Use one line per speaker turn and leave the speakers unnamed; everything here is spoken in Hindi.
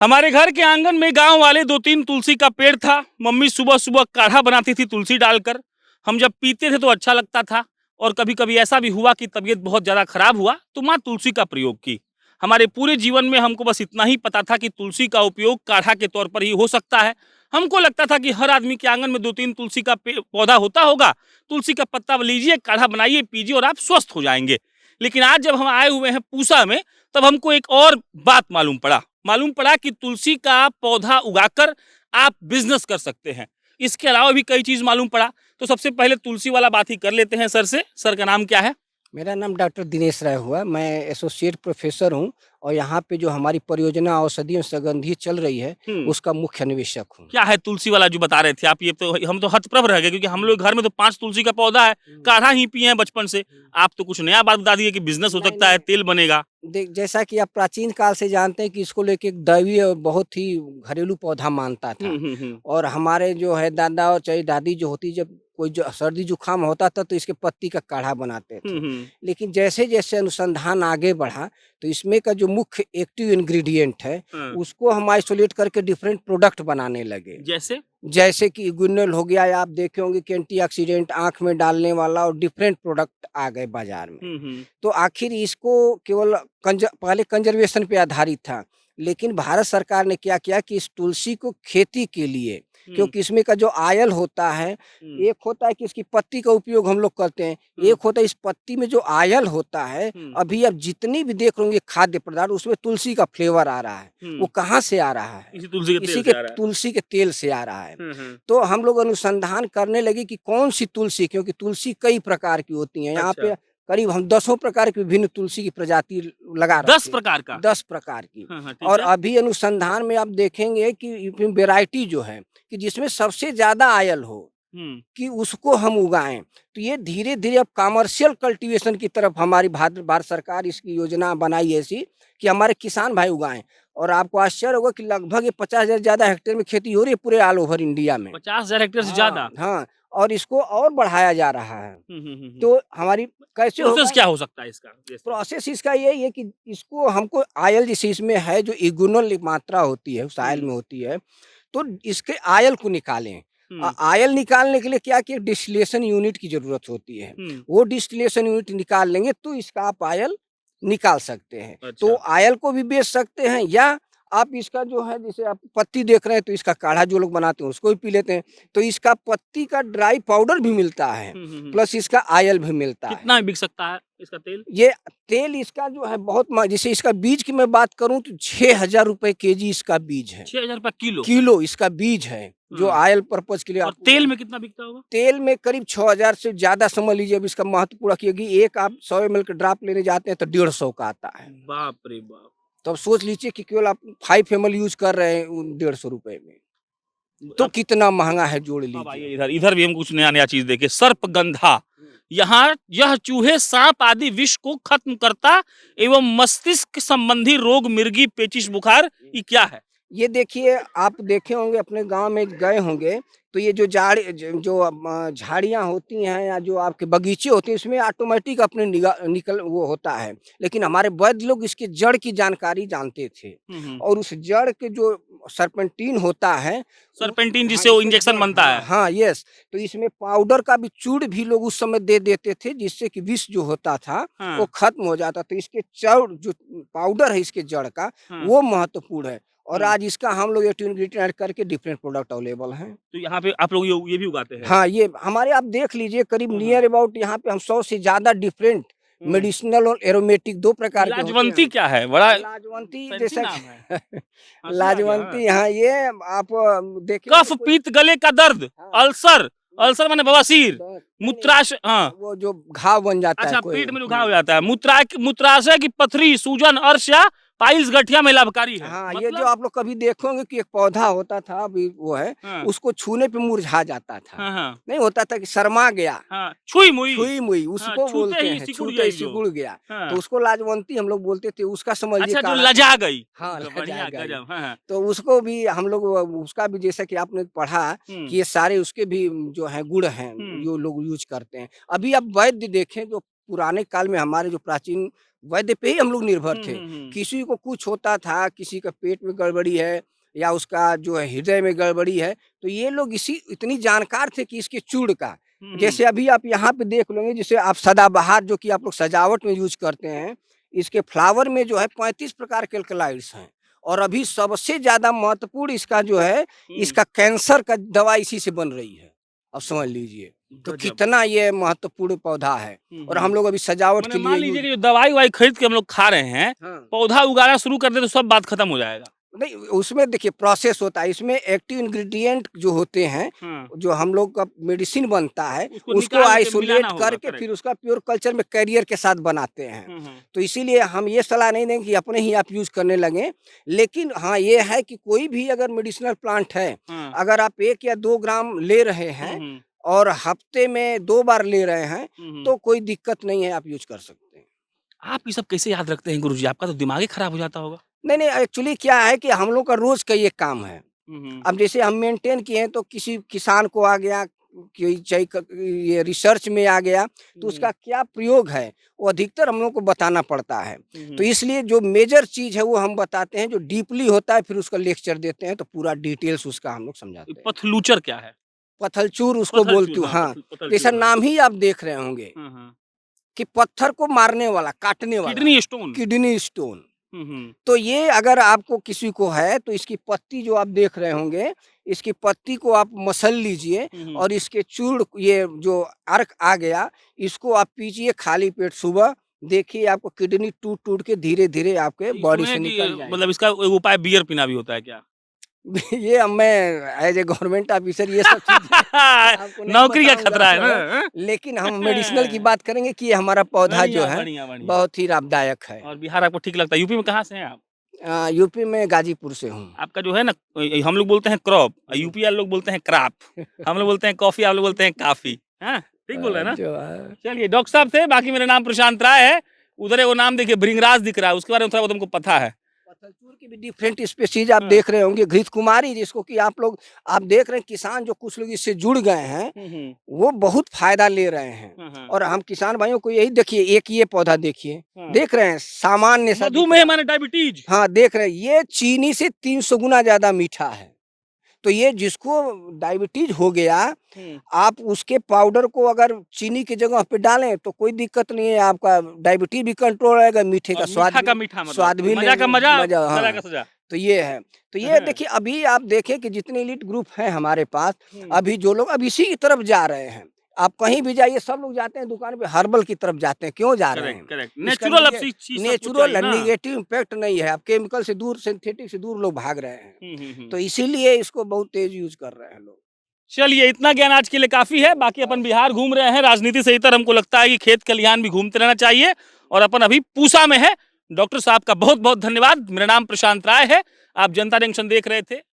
हमारे घर के आंगन में गांव वाले 2-3 तुलसी का पेड़ था। मम्मी सुबह सुबह काढ़ा बनाती थी तुलसी डालकर। हम जब पीते थे तो अच्छा लगता था। और कभी कभी ऐसा भी हुआ कि तबीयत बहुत ज्यादा खराब हुआ तो माँ तुलसी का प्रयोग की। हमारे पूरे जीवन में हमको बस इतना ही पता था कि तुलसी का उपयोग काढ़ा के तौर पर ही हो सकता है। हमको लगता था कि हर आदमी के आंगन में 2-3 तुलसी का पौधा होता होगा। तुलसी का पत्ता लीजिए, काढ़ा बनाइए, पीजिए और आप स्वस्थ हो जाएंगे। लेकिन आज जब हम आए हुए हैं पूसा में, तब हमको एक और बात मालूम पड़ा कि तुलसी का पौधा उगाकर आप बिजनेस कर सकते हैं। इसके अलावा भी कई चीज मालूम पड़ा। तो सबसे पहले तुलसी वाला बात ही कर लेते हैं सर से। सर का नाम क्या है?
मेरा नाम डॉक्टर दिनेश राय हुआ। मैं एसोसिएट प्रोफेसर हूँ और यहाँ पे जो हमारी परियोजना औषधि संगंधी चल रही है, उसका मुख्य निवेशक हूँ।
क्या है तुलसी वाला जो बता रहे थे आप? ये तो हम तो हतप्रभ रह गए, क्योंकि हम लोग घर में तो 5 तुलसी का पौधा है, काढ़ा ही पिए हैं बचपन से। आप तो कुछ नया बात बता दिए कि बिजनेस हो
नहीं,
सकता है,
नहीं।
तेल बनेगा।
देख, जैसा कि आप प्राचीन काल से जानते हैं कि इसको लेके एक दैवीय और बहुत ही घरेलू पौधा मानता था।
हम्म।
और हमारे जो है दादा और चाहे दादी जो होती, जब कोई जो सर्दी जुकाम होता था तो इसके पत्ती का काढ़ा बनाते थे।
हम्म।
लेकिन जैसे जैसे अनुसंधान आगे बढ़ा तो इसमें का जो मुख्य एक्टिव इंग्रेडिएंट है,
हाँ।
उसको हम आइसोलेट करके डिफरेंट प्रोडक्ट बनाने लगे।
जैसे?
जैसे कि गुन्नल हो गया, या आप देखे होंगे कि एंटीऑक्सीडेंट आँख में डालने वाला, और डिफरेंट प्रोडक्ट आ गए बाज़ार में।
हम्म।
तो आखिर इसको केवल पहले कंजर्वेशन पे आधारित था, लेकिन भारत सरकार ने क्या किया कि इस तुलसी को खेती के लिए,
हम्म।
क्योंकि इसमें का जो आयल होता है,
हम्म।
एक होता है कि इसकी पत्ती का उपयोग हम लोग करते हैं,
हम्म।
एक होता है इस पत्ती में जो आयल होता है।
हम्म।
अभी आप जितनी भी देख रहे होंगे खाद्य पदार्थ, उसमें तुलसी का फ्लेवर आ रहा है। वो
हम्म।
कहाँ से आ रहा है?
इसी तुलसी के तेल
इसी
से
के
आ रहा है।
तुलसी के तेल से आ रहा है।
हम्म।
तो हम लोग अनुसंधान करने लगे कि कौन सी तुलसी, क्योंकि तुलसी कई प्रकार की होती हैं। यहाँ
अच्छा।
पे करीब हम दसों प्रकार की विभिन्न तुलसी की प्रजाति लगा
10
रखी है,
प्रकार का?
10 प्रकार की।
हाँ हाँ, ठीक
और
है।
अभी अनुसंधान में आप देखेंगे कि वैरायटी जो है, कि जिसमें सबसे ज़्यादा आयल हो,
हम्म।
कि उसको हम उगाएँ। तो ये धीरे-धीरे अब कमर्शियल कल्टीवेशन की तरफ हमारी भारत सरकार इसकी योजना बनाई है ऐसी, कि हमारे किसान भाई उगाएँ। और आपको आश्चर्य होगा कि लगभग ये 50,000 ज़्यादा हेक्टेयर में खेती हो रही है पूरे ऑल ओवर इंडिया में।
50,000 हेक्टेयर से
हाँ,
ज्यादा?
हाँ। और इसको और बढ़ाया जा रहा है।
हम्म।
तो हमारी कैसे
प्रोसेस
होगा?
क्या हो सकता है इसका जैसे?
प्रोसेस इसका यही है कि इसको हमको आयल जैसे इसमें है, जो इग्नुअल मात्रा होती है, उस आयल
हम्म।
में होती है, तो इसके आयल को निकालें।
हम्म।
आयल निकालने के लिए क्या कि डिस्टिलेशन यूनिट की ज़रूरत होती है।
हम्म।
वो डिस्टिलेशन यूनिट निकाल लेंगे तो इसका आप आयल निकाल सकते हैं। तो
अच्छा।
आयल को भी बेच सकते हैं, या आप इसका जो है, जैसे आप पत्ती देख रहे हैं, तो इसका काढ़ा जो लोग बनाते हैं उसको भी पी लेते हैं। तो इसका पत्ती का ड्राई पाउडर भी मिलता है,
हम्म।
प्लस इसका आयल भी मिलता है।
कितना बिक सकता है इसका तेल?
ये तेल इसका जो है बहुत जैसे इसका बीज की मैं बात करूँ तो 6,000 रुपए केजी इसका बीज है।
6,000 रुपया किलो?
किलो इसका बीज है, जो
हाँ।
ऑयल पर्पज़ के लिए
और
आप
तेल
उगाएँ।
में कितना बिकता होगा?
तेल में करीब 6,000 से ज़्यादा समझ लीजिए। अब इसका महत्व पूरा किएगी, एक आप 100 एमएल का ड्रॉप लेने जाते हैं तो 150 का आता है।
बाप रे बाप।
तो अब सोच लीजिए कि केवल आप 5 एमएल यूज़ कर रहे हैं उन 150 रुपए में, तो
अब
कितना महँगा है, जोड़
अब
लीजिए।
आइए इधर, इधर भी हम कुछ नया नया चीज देखे। सर्पगंधा।
हुँ।
यहाँ यह चूहे, सांप आदि विष को खत्म करता एवं मस्तिष्क संबंधी रोग, मिर्गी, पेचिश, बुखार, ये क्या है?
ये देखिए, आप देखे होंगे, अपने गाँव में गए होंगे, तो ये जो झाड़ियाँ होती हैं, या जो आपके बगीचे होते हैं, इसमें ऑटोमेटिक अपने निकल वो होता है। लेकिन हमारे वैद्य लोग इसके जड़ की जानकारी जानते थे,
हम्म।
और उस जड़ के जो सर्पेंटीन होता है, उ
सरपेंटीन
हाँ,
जिससे वो
इसके
इंजेक्शन
जड़,
बनता
हाँ,
है।
हाँ, यस। तो इसमें पाउडर का भी चूर्ण भी लोग उस समय दे देते थे, जिससे कि विष जो होता था, वो
हाँ।
खत्म हो जाता। तो इसके चौड़ जो पाउडर है इसके जड़ का,
हाँ।
वो महत्वपूर्ण है। और
हाँ।
आज इसका हम लोग एक्टिव इंग्रीडिएंट ऐड करके डिफरेंट प्रोडक्ट अवेलेबल हैं।
तो यहाँ पे आप लोग ये भी उगाते हैं?
हाँ, ये हमारे आप देख लीजिए, करीब
हाँ हाँ।
नियर अबाउट यहाँ पे हम 100 से ज़्यादा डिफरेंट
हम्म।
मेडिसिनल और एरोमेटिक 2 प्रकार के होते
लाजवंती
हैं।
क्या है? बड़ा
लाजवंती
फैंसी
जैसा
नाम है।
कि
हंसी आ गया। हाँ।
लाजवंती, हाँ, ये आप देखे
कफ
होंगे कोई।
पीत गले का दर्द,
हाँ,
अल्सर, अल्सर माने बवासीर,
नहीं,
मूत्राशय, हाँ।
वो जो घाव बन जाता है
अच्छा,
कोई।
पेट में घाव हो जाता है। मूत्राशय की पथरी, सूजन, अर्श या पाइल्स, गठिया में लाभकारी है।
हाँ, ये जो
मतलब?
आप लोग कभी देखोगे कि एक पौधा होता था, अभी वो है,
हाँ
उसको छूने पे मुरझा जाता था।
हाँ हाँ
नहीं होता था कि शर्मा गया,
हाँ, छुई मुई।
छुई-मुई
हाँ,
उसको
छूते
बोलते
ही
हैं,
सिकुड़
छूते ही
जाई जो।
सिकुड़ गया। तो
हाँ।
उसको लाजवंती हम लोग बोलते थे, उसका समझिए
अच्छा, जो
काढ़ा।
लजा गई।
हाँ,
बढ़िया,
लजाएगा ये।
गजब। हाँ हाँ।
तो उसको भी हम लोग उसका भी, जैसा कि आपने पढ़ा
हम्म।
कि ये सारे उसके भी जो हैं गुण हैं,
हम्म।
जो लोग यूज़ करते हैं। अभी आप वैद्य देखें, जो पुराने काल में हमारे जो प्राचीन वैद्य पे ही हम लोग निर्भर थे।
हम्म।
किसी को कुछ होता था, किसी का पेट में गड़बड़ी है या उसका जो है हृदय में गड़बड़ी है, तो ये लोग इसी इतनी जानकार थे कि इसके चूर्ण का, जैसे अभी आप यहाँ पे देख लोगे, जैसे आप सदाबहार जो कि आप लोग सजावट में यूज करते हैं, इसके फ्लावर में जो है 35 प्रकार के अल्कलॉइड्स हैं। और अभी सबसे ज्यादा महत्वपूर्ण इसका जो है, इसका कैंसर का दवा इसी से बन रही है। अब समझ लीजिए तो
गजब।
कितना ये महत्वपूर्ण पौधा है। और हम लोग अभी सजावट
मैंने
के लिए
मान लीजिए कि जो दवाई वाई खरीद के हम लोग खा रहे हैं,
हाँ।
पौधा उगाना शुरू कर दे तो सब बात खत्म हो जाएगा।
नहीं, उसमें देखिए प्रोसेस होता है, इसमें एक्टिव इंग्रेडिएंट जो होते हैं, जो हम लोग का मेडिसिन बनता है,
उसको
उसको
निकाल के
आइसोलेट
मिलाना होगा,
करके
करेक्ट।
फिर उसका प्योर कल्चर में कैरियर के साथ बनाते हैं। तो इसीलिए हम ये सलाह नहीं देंगे कि अपने ही आप यूज करने लगे। लेकिन हाँ, ये है कि कोई भी अगर मेडिसिनल प्लांट है, अगर आप 1 या 2 ग्राम ले रहे हैं और हफ्ते में 2 बार ले रहे हैं, तो कोई दिक्कत नहीं है, आप यूज कर सकते हैं।
आप ये सब कैसे याद रखते हैं गुरुजी? आपका तो दिमाग ही खराब हो जाता होगा।
नहीं, नहीं, एक्चुअली क्या है कि हम लोग का रोज का ये काम है। अब जैसे हम मेंटेन किए हैं, तो किसी किसान को आ गया कि चाहे ये रिसर्च में आ गया, तो उसका क्या प्रयोग है, वो अधिकतर हम लोग को बताना पड़ता है। तो इसलिए जो मेजर चीज है वो हम बताते हैं, जो डीपली होता है फिर उसका लेक्चर देते हैं, तो पूरा डिटेल्स उसका हम लोग समझाते हैं।
पथलूचर क्या है?
पथलचूर उसको बोलते हो, हाँ। जैसा नाम ही आप देख रहे होंगे कि पत्थर को मारने वाला, काटने वाला,
किडनी स्टोन।
Kidney stone. तो ये अगर आपको किसी को है, तो इसकी पत्ती जो आप देख रहे होंगे, इसकी पत्ती को आप मसल लीजिए और इसके चूर्ण, ये जो अर्क आ गया, इसको आप पीजिए खाली पेट सुबह। देखिए आपको किडनी टूट-टूट के धीरे-धीरे आपके बॉडी से निकल जाएगी।
मतलब इसका एक उपाय बियर पीना भी होता है क्या?
ये अब मैं एज ए गवर्नमेंट ऑफिसर ये सब चीज़ें आपको नहीं
नौकरी का
बताऊँगा
खतरा है
थोड़ा,
ना?
लेकिन हम मेडिसिनल की बात करेंगे कि ये हमारा पौधा जो है
बढ़िया, बढ़िया।
बहुत ही लाभदायक है।
और बिहार आपको ठीक लगता है? यूपी में कहाँ से हैं आप?
यूपी में गाजीपुर से हूँ।
आपका जो है ना, हम लोग बोलते हैं क्रॉप, यूपी वाले लोग बोलते हैं क्राप, हम लोग बोलते हैं कॉफी, आप लोग बोलते हैं काफी। हाँ, ठीक बोल रहे हैं ना?
जो है।
चलिए, डॉक्टर साहब थे, बाकी मेरा नाम प्रशांत राय है। उधर वो नाम देखिए भृंगराज दिख रहा है, उसके बारे में थोड़ा बहुत हमको पता है।
पथलचूर की भी डिफरेंट स्पीशीज आप देख रहे होंगे, घृत कुमारी, जिसको कि आप देख रहे हैं, किसान जो कुछ लोग इससे जुड़ गए हैं, वो बहुत फायदा ले रहे हैं। और हम किसान भाइयों को यही देखिए, एक ये पौधा देखिए, देख रहे हैं, सामान्य सा दिख
मधुमेह
रहा है।
माने डायबिटीज।
हाँ, देख रहे हैं, ये चीनी से 300 गुना ज्यादा मीठा है। तो ये जिसको डायबिटीज हो गया, आप उसके पाउडर को अगर चीनी की जगह पे डालें तो कोई दिक्कत नहीं है, आपका डायबिटीज भी कंट्रोल रहेगा, मीठे का स्वाद
मीठा का
भी,
मीठा, मतलब
स्वाद भी
मजा का
लेंगे,
मजा,
मजा,
सजा
हाँ।
का सजा।
तो ये है, तो ये देखिए, अभी आप देखें कि जितने एलीट ग्रुप हैं हमारे पास, अभी जो लोग अब इसी की तरफ जा रहे हैं, आप कहीं भी जाइए, सब लोग जाते हैं दुकान पे हर्बल की तरफ जाते हैं। क्यों जा रहे हैं?
करेक्ट,
इसका
नेचुरल
नेचुरल नेगेटिव इम्पैक्ट नहीं है, आप केमिकल से दूर, सिंथेटिक से दूर लोग भाग रहे हैं। तो इसीलिए इसको बहुत तेज यूज कर रहे हैं लोग।
चलिए, इतना ज्ञान आज के लिए काफी है। बाकी अपन बिहार घूम रहे हैं, राजनीति से इतर हमको लगता है कि खेत खलिहान भी घूमते रहना चाहिए। और अपन अभी पूसा में है। डॉक्टर साहब का बहुत बहुत धन्यवाद। मेरा नाम प्रशांत राय है, आप जनता जंक्शन देख रहे थे।